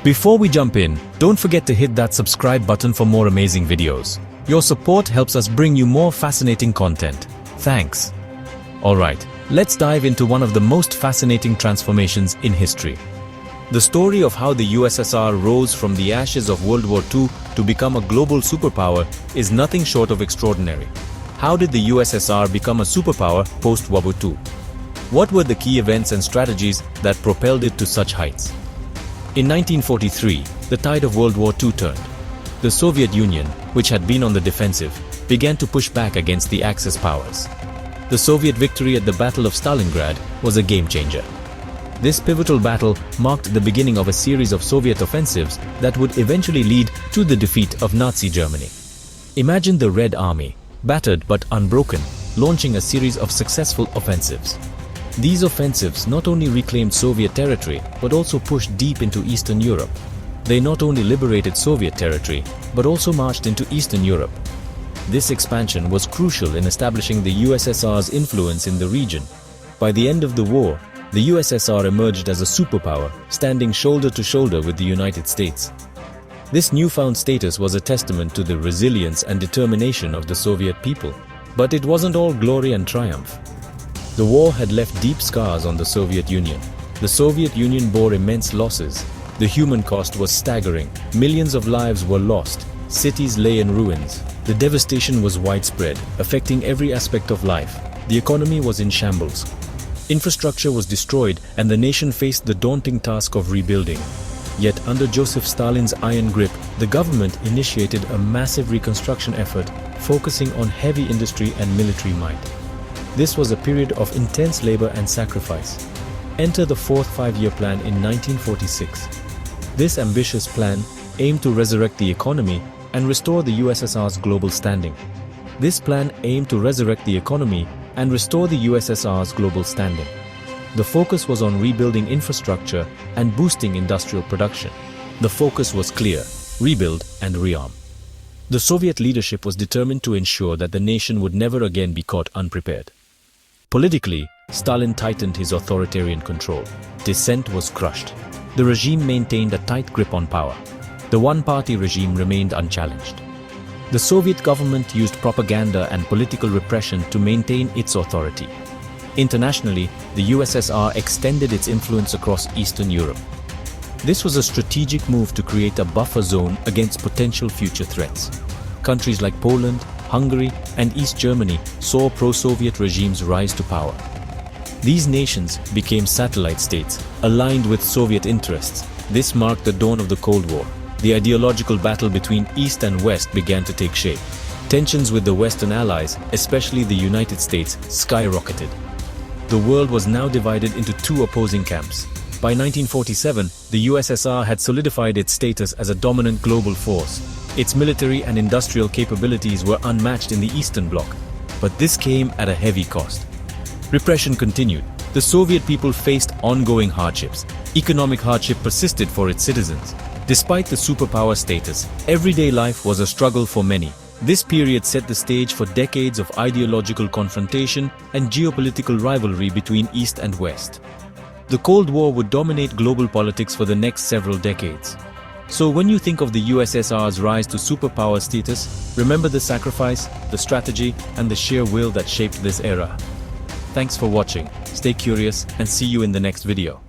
Before we jump in, don't forget to hit that subscribe button for more amazing videos. Your support helps us bring you more fascinating content. Thanks. Alright, let's dive into one of the most fascinating transformations in history. The story of how the USSR rose from the ashes of World War II to become a global superpower is nothing short of extraordinary. How did the USSR become a superpower post-World War II? What were the key events and strategies that propelled it to such heights? In 1943, the tide of World War II turned. The Soviet Union, which had been on the defensive, began to push back against the Axis powers. The Soviet victory at the Battle of Stalingrad was a game-changer. This pivotal battle marked the beginning of a series of Soviet offensives that would eventually lead to the defeat of Nazi Germany. Imagine the Red Army, battered but unbroken, launching a series of successful offensives. These offensives not only reclaimed Soviet territory, but also pushed deep into Eastern Europe. They not only liberated Soviet territory, but also marched into Eastern Europe. This expansion was crucial in establishing the USSR's influence in the region. By the end of the war, the USSR emerged as a superpower, standing shoulder to shoulder with the United States. This newfound status was a testament to the resilience and determination of the Soviet people. But it wasn't all glory and triumph. The war had left deep scars on the Soviet Union. The Soviet Union bore immense losses. The human cost was staggering. Millions of lives were lost. Cities lay in ruins. The devastation was widespread, affecting every aspect of life. The economy was in shambles. Infrastructure was destroyed, and the nation faced the daunting task of rebuilding. Yet, under Joseph Stalin's iron grip, the government initiated a massive reconstruction effort, focusing on heavy industry and military might. This was a period of intense labor and sacrifice. Enter the Fourth Five-Year Plan in 1946. This ambitious plan aimed to resurrect the economy and restore the USSR's global standing. The focus was on rebuilding infrastructure and boosting industrial production. The focus was clear: rebuild and rearm. The Soviet leadership was determined to ensure that the nation would never again be caught unprepared. Politically, Stalin tightened his authoritarian control. Dissent was crushed. The regime maintained a tight grip on power. The one-party regime remained unchallenged. The Soviet government used propaganda and political repression to maintain its authority. Internationally, the USSR extended its influence across Eastern Europe. This was a strategic move to create a buffer zone against potential future threats. Countries like Poland, Hungary, and East Germany saw pro-Soviet regimes rise to power. These nations became satellite states, aligned with Soviet interests. This marked the dawn of the Cold War. The ideological battle between East and West began to take shape. Tensions with the Western allies, especially the United States, skyrocketed. The world was now divided into two opposing camps. By 1947, the USSR had solidified its status as a dominant global force. Its military and industrial capabilities were unmatched in the Eastern Bloc. But this came at a heavy cost. Repression continued. The Soviet people faced ongoing hardships. Economic hardship persisted for its citizens. Despite the superpower status, everyday life was a struggle for many. This period set the stage for decades of ideological confrontation and geopolitical rivalry between East and West. The Cold War would dominate global politics for the next several decades. So when you think of the USSR's rise to superpower status, remember the sacrifice, the strategy, and the sheer will that shaped this era. Thanks for watching, stay curious, and see you in the next video.